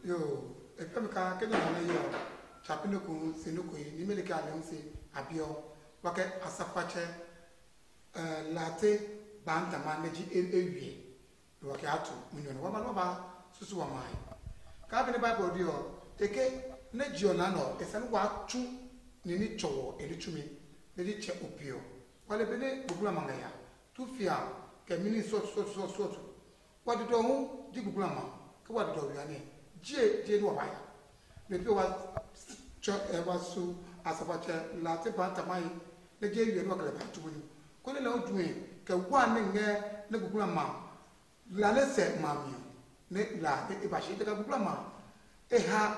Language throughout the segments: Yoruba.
Yo, e pem ka ke na na yo. Chapino ku sinuku ni me ka le nsi abio. Wake asafache latte banta manage ewie. Wake atu munyo wa ma ba susu wa mai. Ka be ne Bible dio eke na jio na no esan wa chu ni ni chowo eri chumi ne di che opio. Wale be ne bugula mangaya. Tu fia ke mini so. What do you do gugula what do you mean? Je no baya. Me pe was so as about latte banta mai ne je wi no kala ba tu ni. Ko ne la o duin ke wa ne nge ne gugula ma. La le se ma mi. Ne la e ba shi te ka gugula ma. E ha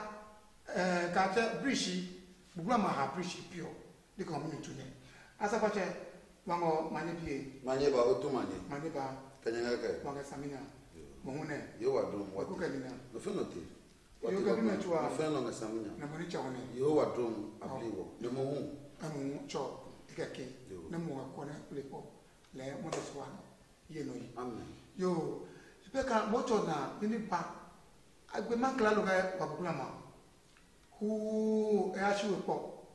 ka che brishi gugula ma ha brishi pio. Ni ko mi tu ne. As about wango mane bie. Mane ba o tu mane. Mane ba kanyanga ka. Wanga samina. Mohune. Yo wa drum wa. Ko kalina. No fe no te. Yo ka bima chwa. No fe no nga samina. Na moni chawone. Yo wa drum abliwo. Ne mo hu. Amu cho ikake. Na mo ko na lepo. Le mo de swana. Ye no yi. Amen. Yo, peka moto na nini ba. Agbe mankla lo ga wa bukula ma. Hu e ashi we po.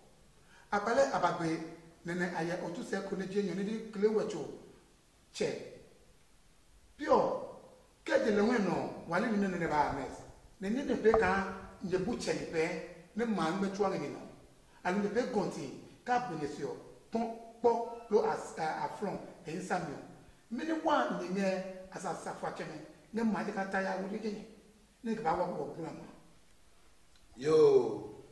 Apale abagbe nene aye otu se ko ne jenyo ne di kle wecho. Che. Pio keje le weno wale ni ne ba mes ne ni ne pe ka nje buche ni pe ne ma ngbe tuwa ni no alu ne pe gonti ka benesio ton po lo as afron e insamio mini wa ni ne asasa fa cheme ne ma de ka ta ya wo de ne ka ba wa ko ma Yo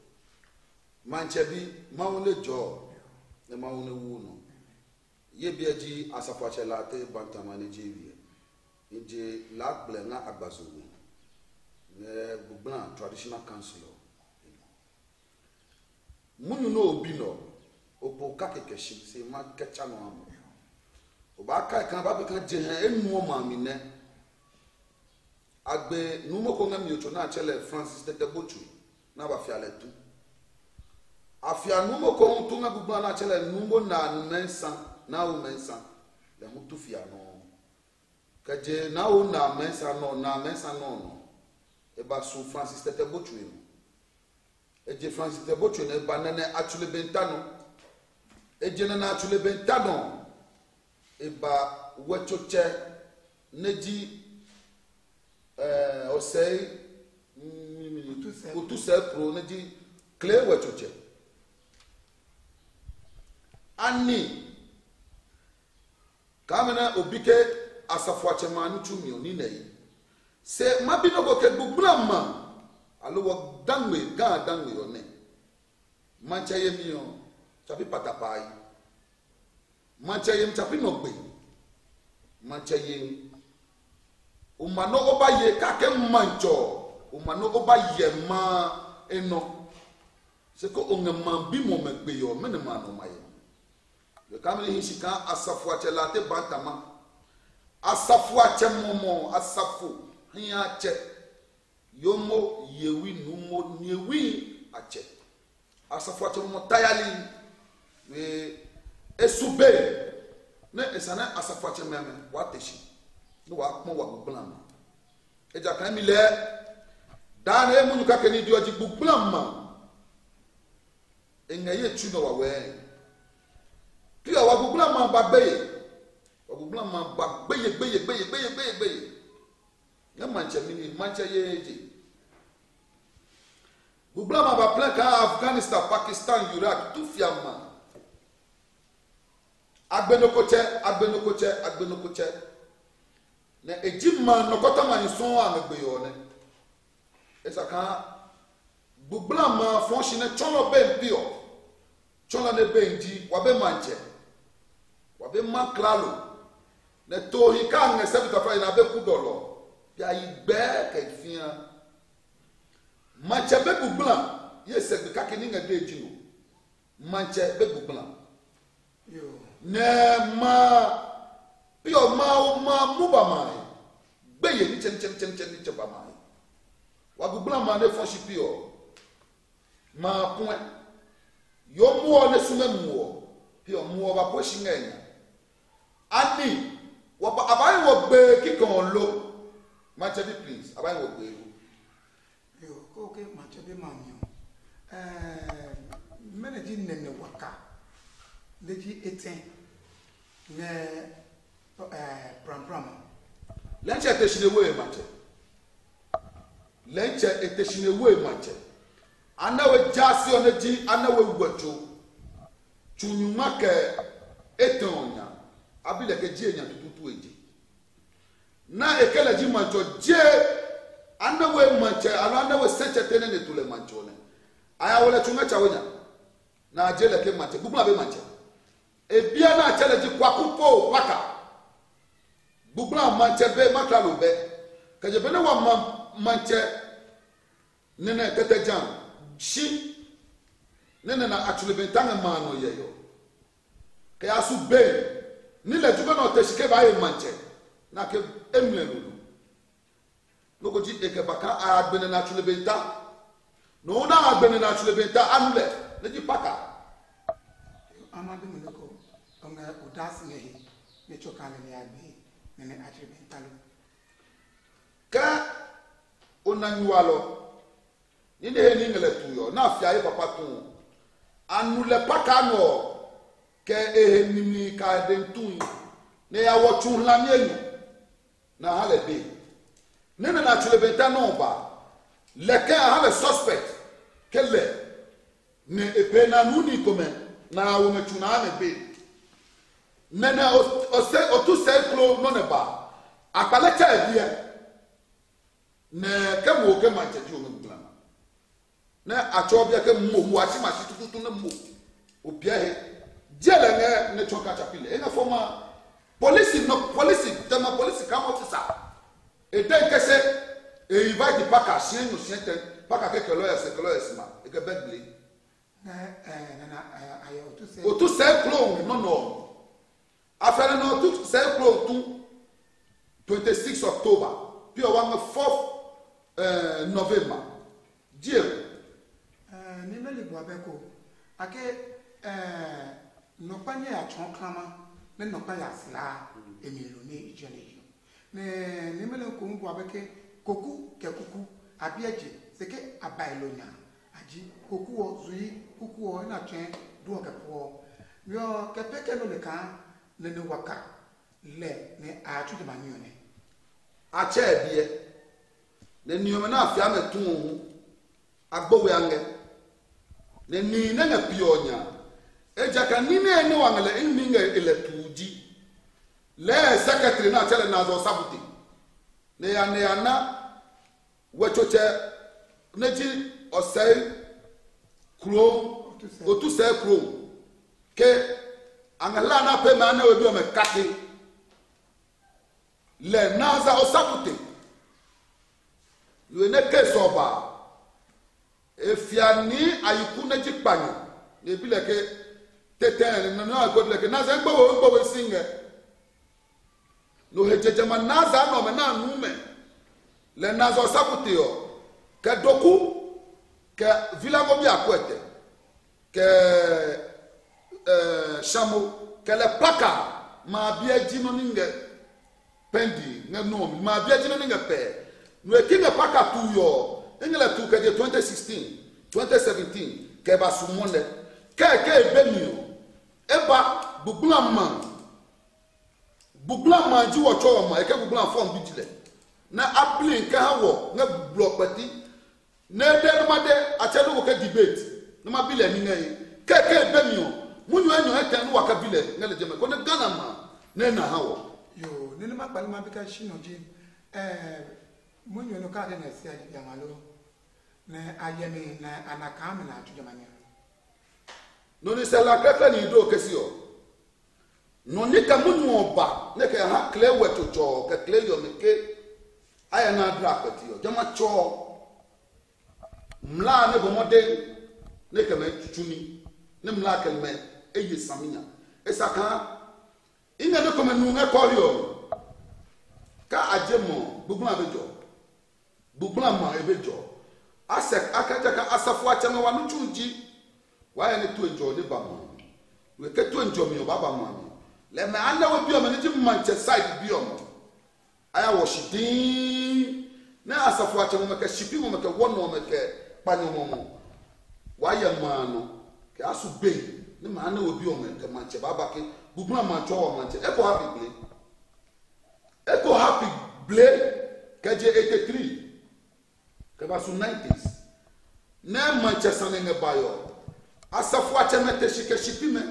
manchebi maune jo ne maune wuno ye biaji asafache latte bantamane jevi Inje la blena agbazowe ne bugban traditional councilor munu no obi no obo ka kekeshi se ma kecha no amo oba ka kan ba be kan je enu o ma mi ne agbe numo ko ngam yocho na chele Francis Tete Bochu na ba fiale tu afia numo ko tu na bugban na chele numo na mensa na o mensa le mutu fia no kaje na o na mensa no e ba su Francis Tete Bochu no e je Francis Tete Bochu ne ba nene atule bentano e je na atule bentano e ba wechoche neji o sei tu se pro neji kle wechoche ani kamena obike asafuache manu chumi oni nei se mabino go ke gbugbulama alo wo danwe ga danwe one mancha yemi o chapi patapai mancha yem chapi no gbe mancha yem o mano oba ye ka ke mancho o mano oba ye ma eno se ko ongema bi mo megbe yo menema no maye le kamene hisika asafuache latte bantama asafu ache momo asafu hiya ache yomo yewi numo yewi ache asafu ache momo tayali we esube ne esana asafu ache meme wateshi no wa pon wa gbugblama eja kan mi le dan e munu ka keni di oji gbugblama engaye tu no wa we ki wa gbugblama ba gbe Ogubla ma ba gbeye ya mancha mini mancha yeje Ogubla ma ba plan ka Afghanistan Pakistan Iraq tu fiama agbenokoche na ejima nokota ma nson amegbe yo ne esaka Ogubla ma fonshine chono be pio chono ne benji wa be manche wa be maklalo ne tohi ka nge sebita fa ina be kudolo ya igbe ke fia manche be gbuglan ye se be ka kini nge deji no manche be gbuglan yo ne ma pio ma muba mai be ye ni chen ni cheba mai wa gbuglan ma ne fonshi pio ma point yo muo ne sume muo pio muo ba poshi ngenya ani abayi wo gbe kikon lo manche bi please abayi wo gbe yo de mamio manage nene waka leji eten ne bram lenche eteshine we mache lenche eteshine we mache anawe jasi oneji anawe gwacho chunyuma ke etonya abile ke je nya tutu eji na ekele ji mancho je anawe manche anawe seche tene ne tule mancho ne aya wole chunga chawonya na ajele ke manche bubula be manche ebia na achele ji kwakupo paka bubula manche be maklalo be kaje bene wa manche nene kete jam shi nene na actually be tanga mano yeyo ke asu be ni le jugo na oteshike ba e manche na ke emlelu loko ji eke baka agbene na actually be ta no na agbene na actually be ta anule le ji paka amadu muleko onga udasi ne chokane ne abi nene actually be talo ka onanyualo ni ne ni ngele tuyo na afia e papa tu anule paka no ke ehenimi ka dentun ne ya wotu la mienyu na hale be nene na chule benta no ba leke hale suspect kele ne epe na nuni kome na wo metu na me be nene o tu se klo no ne ba akale cha ebie ne kemo ke manche ju me bla na achobia ke mo hu achi machi tutu na mo obia he jele ne choka chapile ena forma police tema police come officer e den kese e invite paka sien no siente paka ke lawyers ma e ke begle na ayo to say o tu say clone no after no tu say clone tu 26 October puis on va 4 November Dieu ni meli boabeko ake no panye ya chonklama ne no pa ya sla emilu ne ijele ne ni meli ko mbo abeke koku ke kuku abiaje seke abailonya aji koku o zui kuku o na twen do ke po yo ke peke no le kan ne ne waka le ne a tu de manyo ne a che bie ne nioma na afia metu agbowe ange ne ni na pionya ejaka ni ne ni wangale ni nge ele tuji le secretary na tele na zo sabuti ne ya na wechoche neji osai kro otu sai kro ke angala na pe ma na obi o me kati le naza osabuti yo ne ke soba efiani ayiku neji panyo ne bi leke teten no na go leke naza gbo singe no hejeje ma naza no me na nume le naza osabuti yo ke doku ke vilago bi akwete ke shamo ke le paka ma bia jino ninge pendi ne no ma bia jino ninge pe no ekinga paka tu yo ingela tu ke 2016 2017 ke ba sumonde ke benio eba bugula ma ji wo cho ma ke bugula form bijile na apply ke hawo na block pati na de ma de achelu ke debate na ma bile ni ngai ke benio munyu enyo eten wa ka bile ngale jeme ko ne Ghana ma na hawo yo ni ma kpali ma bika shino ji munyu no ka de na sia ji amalo na ayemi na anakame na atujamanya no ni sela kaka ni do kesio no ni ka munyu oba ne ka ha kle wetocho ka kle yo meke aya na dra kwati yo jama cho mla ne bomode ne ka me tutuni ne mla ka me eye saminya esaka inga ne ko menu nge korio ka ajemo bugula bejo bugula ma ebejo asek akataka asafu achama wanu chunji waya ne tu enjo ne bamo we ke tu enjo mi baba mo le me anda we bio me ne Manchester side bio mo aya wo shidin na asafu achama me ke shipi mo me ke wono me ke panyomomo waya mano ke asu be ne ma na obi o men ke manche baba ke bubuna mancho o manche eco happy blade keje 83 ke ba su 90s na manche sanenge bayo asafu achemete shike shipime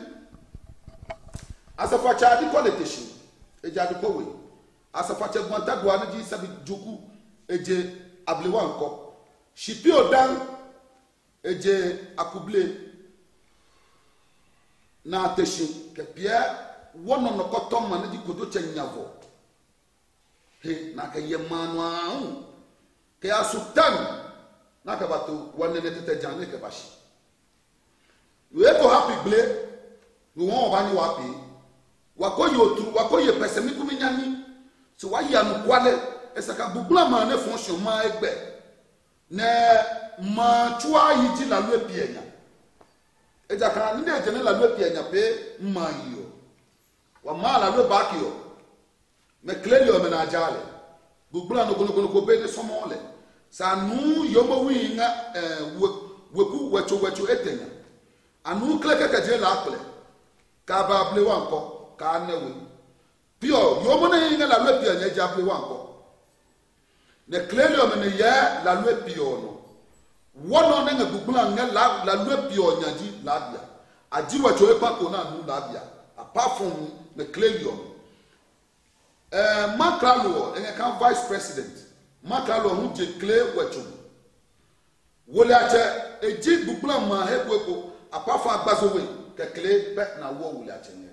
asafu achadi quality shi ejadi powe asafu achegwanta gwa ni sabi juku eje ablewa nko shipi odan eje akuble na teshi ke pia wono no kotom ma di kodo chenyavo he na ka yemanu an ke asutan na ka batu wanene tete jane ke bashi we ko happy ble we won ba ni wa pe wakoye oturu wakoye pesemi kumi nyani so wa ya no kwale esaka bubula ma ne function ma egbe ne ma chua yiti la lue pienya eja kan ni de jene la lue pienya pe ma yo wa ma la lue back yo me clearly o me na jale bubula no kono ko be ne somole sa nu yo mo wi nga weku wecho etenya anu kleke ka je la akle ka ba ble wa nko ka newe pio yo mo ne nga la lue pienya ja ble wa nko ne clearly o me ne ya la lue pio no wono ne nga bubula nga la lue pio nyaji labia aji wecho e pa ko na nu labia apart from the clearly o Makralo en kan vice president Makralo hu je clear wecho wole ache eji bubula ma hekweko apart from agbazowe ke clear bet na wo wole ache ne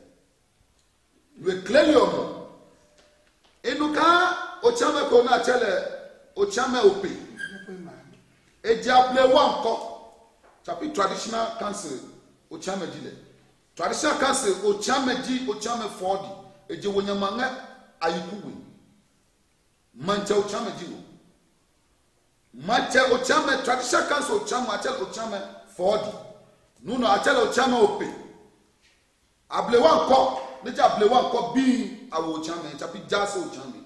we clearly o enuka o chame ko na chele o chame ope eji able wanko chapi traditional council o chame dile traditional council o chame di o chame 40 eji wonyamanga ayikuwe mancha o chame di o mancha o chame traditional council o chame achel o chame 40 nuno achel o chame ope able wanko neja able wanko bi awo chame chapi jase o chame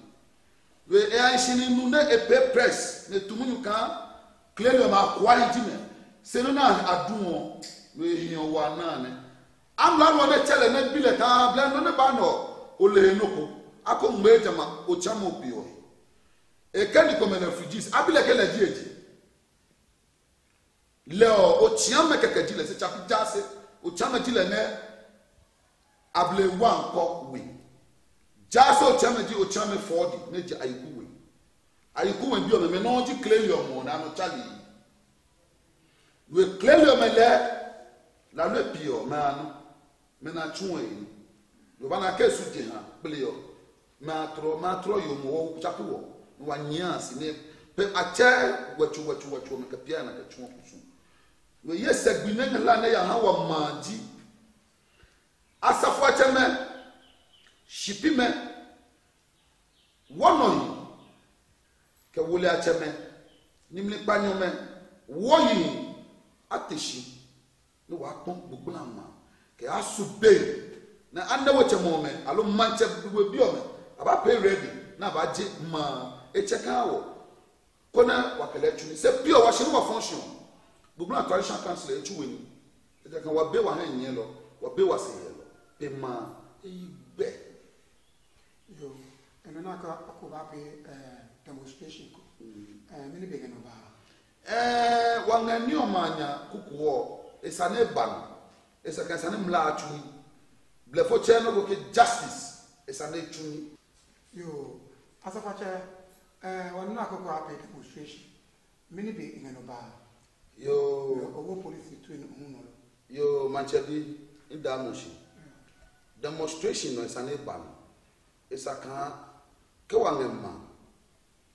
we e anshini nu ne epe press ne tumunyu kan clearly ma quality me se no na adun we hiyan wa na ne amla no ne chele ne bile ka bla no ne ba no o le noko ako mmeja ma o chama obi o e kani ko men refugees abile ke la dieji leo o chiama ke kadile se chapi jase o chama dile ne able wa nko we jase o chama di o chama 40 ne ji ayikuwe bi o me no ji clearly o mo na no chali we clearly o me le la le pio ma no me na chuo yi do bana ke su di ha pleo ma tro yo mo chapi wo wa nyasi ne pe ache wachu me ka pia na ka chuo kusu we yesa gbine la na ya ha wa maji asafu ache me shipi me wono yi ke wole acheme nimli panyo me woyi ateshi no wa pon bugula ma ke asube na ande woche mo me alo manche bi o me aba pay ready na ba je ma echeka wo kona wakele tuni se bi o wa shinu wa function bugula traditional council echuwe ni e kan wa be wa han yen lo wa be wa se yen lo pe ma be yo enana ka ko ba pe demonstration ko mini be no ba wangani omanya kukuo esane ban esaka esane mla atuni blefo cheno go ke justice esane tuni yo asafache wanna ko ba pe demonstration mini be no ba yo owo police to no no yo manchebi indamushi demonstration no esane ban esaka ke wangema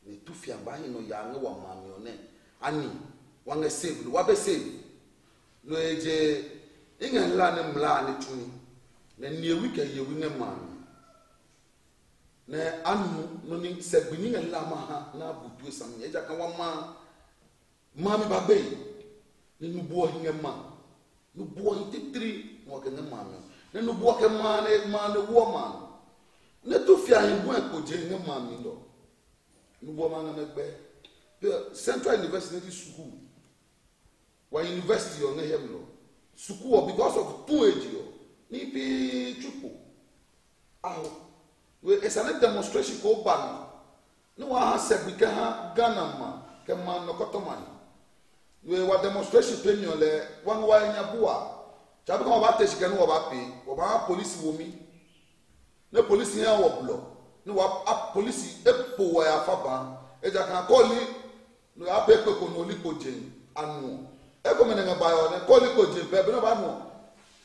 ni tufia bahi no ya nge wa mamione ani wange save wa be save no eje inga la ne mla ne tuni na nie wika ye wi ne mami ne anu no ni segbini nge la ma ha na budu sam ye ja kan wa ma mami ba be ni nu bo hinge ma nu bo titri mo ke ne mami ne nu bo ke ma ne wo ma ne tufia hin bo ko je nge mami ndo nubo manga megbe Central University School wa university on him no school because of 2 age yo ni bi triple we it's a demonstration ko ban no wa ha se bi ka ha Ghana ma ke man no kotoman we wa demonstration penyo le wan wa nya boa chabe ko ba te shike no ba pe wo ba police wo mi na police ya wo block no wa police epo wa ya fa ban e ja kan call no ya pe ko no lipo jen anu e ko mena ba yo ne call ko jen pe no ba no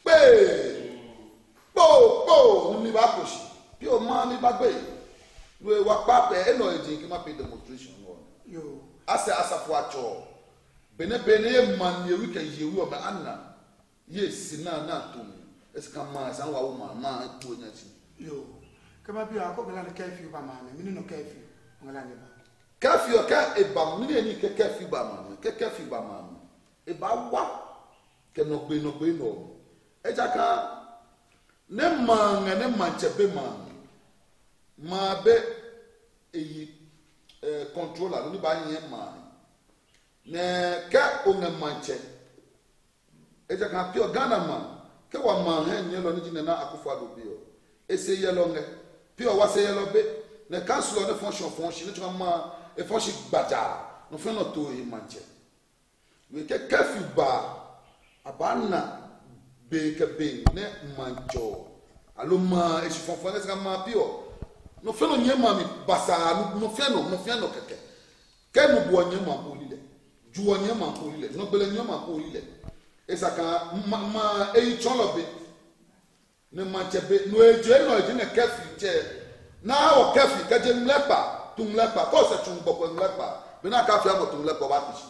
pe po no mi ba ko shi bi o ma mi ba gbe we wa pa pe e no e jen ki ma pe demonstration no yo asafo acho bene man ye wika ye wi o ma anna yes na to mi eska ma san wa wo ma to nya si yo kama bi ako bela le curfew ba ma me no curfew ngala ne ba curfew ka e ba mi ni ke curfew ba ma ke curfew ba ma e ba wa ke no gbe no e ja ka ne ma chebe ma be e controller ni ba yen ma ne ka o nga manche e ja ka pio Ghana man ke wa man he nye lo ni jina na akufo ado bio e se yelo nge pio wa se yelo be ne council ne fonction ni tu ma e fonction gbaja no fe no to e manche we ke kafi ba abana be ke be ne mancho aluma e si fonfon ne ska ma pio no fe no nye ma mi basa no fe no keke ke no bo nye ma ko lile juo nye ma ko lile no bele nye ma ko lile esaka ma e cholobe ne ma chebe no eje no eje ne kafi che na o kafi ka je mlepa ko se chun gbogbo mlepa be na kafi amo tun mlepa ba tishi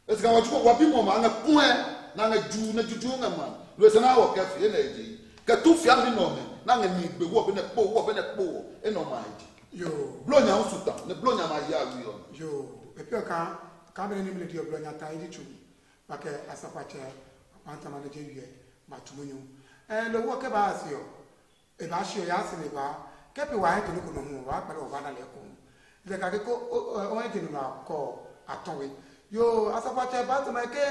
esaka wa chuko wa bi mo ma na point na na juju nga ma lo se na o kafi na eje ka tu fi ami no me na nga ni gbe wo be ne po e no ma eje yo blonya usuta ne blonya ma ya wi yo e pio ka be ni mleti blonya ta idi chu make asapache panta ma je wie ma tumunyu lo wo ke ba asio e ba shio ya se ne ba ke pe wa he to no mu wa pa lo ba na le ko le ka ke ko o he tinu na ko atonwe yo asapache ba to ma ke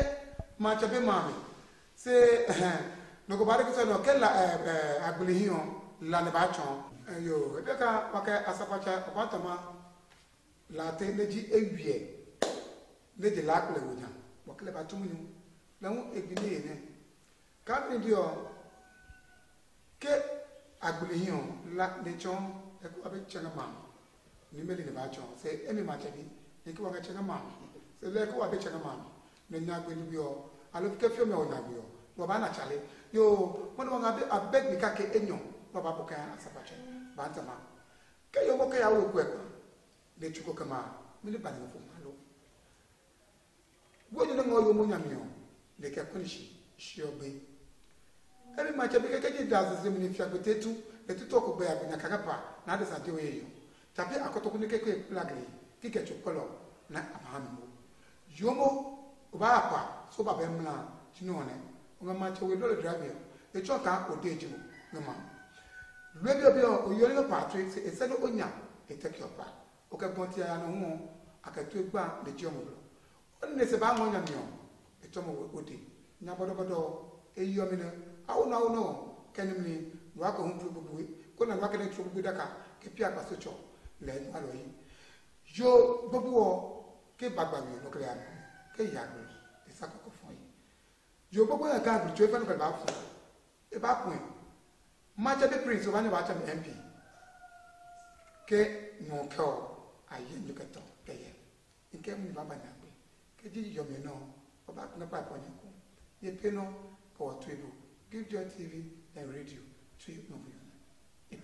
ma che be ma mi se no ko ba re ke no ke la agbili hion la ne ba chon yo e ka wa ke asapache panta ma la te neji ewie neji la ko le wo jan wakile ba tumunyu la mu egbini ne ka bi dio ke agbili hion la de chon e ko abe chenga ma ni meli ne ba chon se emi ma chebi e ko ga chenga ma se le ko abe chenga ma ne nya gbe ni bio alo ke fio me o nya bio lo ba na chale yo mo no ga be abeg ni ka ke enyo lo ba boka asapache ba ntama ke yo boka ya wo ku e ko de chuko kama mi le ba ni fo malo wo ni ngo yo mo nyamio le ke kunishi shiobe emi ma chebi ke ke da ze mi ni fiagotetu e tuto ko gbe abina kakapa na de sa de we yo tapi akoto kuni ke ke plagli ki ke chukolo na amamo yomo ba apa so ba bemla tinone nga ma chewe lo drive e choka odeji mo ngama lwebio bio oyori no patri se ese no onya e take your part o ka gonti ya no hu akatu egba de jiomo lo onne se ba mo nya mi o e tomo ode nya bodo eyi o mi no awo no kenim ni wa ko hu bubu ko na wa ke ne bubu daka ke pia pa so cho le ma lo yi yo bubu o ke bagba mi no kle ke ya gbe e sa ko fun yi yo bubu ya ka bi cho e fa no ka ba fun e ba kun macha de prince o ba ni ba cha MP ke no ko aye ni ka to ke ye nke mu baba na gbe ke ji yo me no o ba kun pa po ni ku ye pe no ko to ebu give your TV and radio to you no you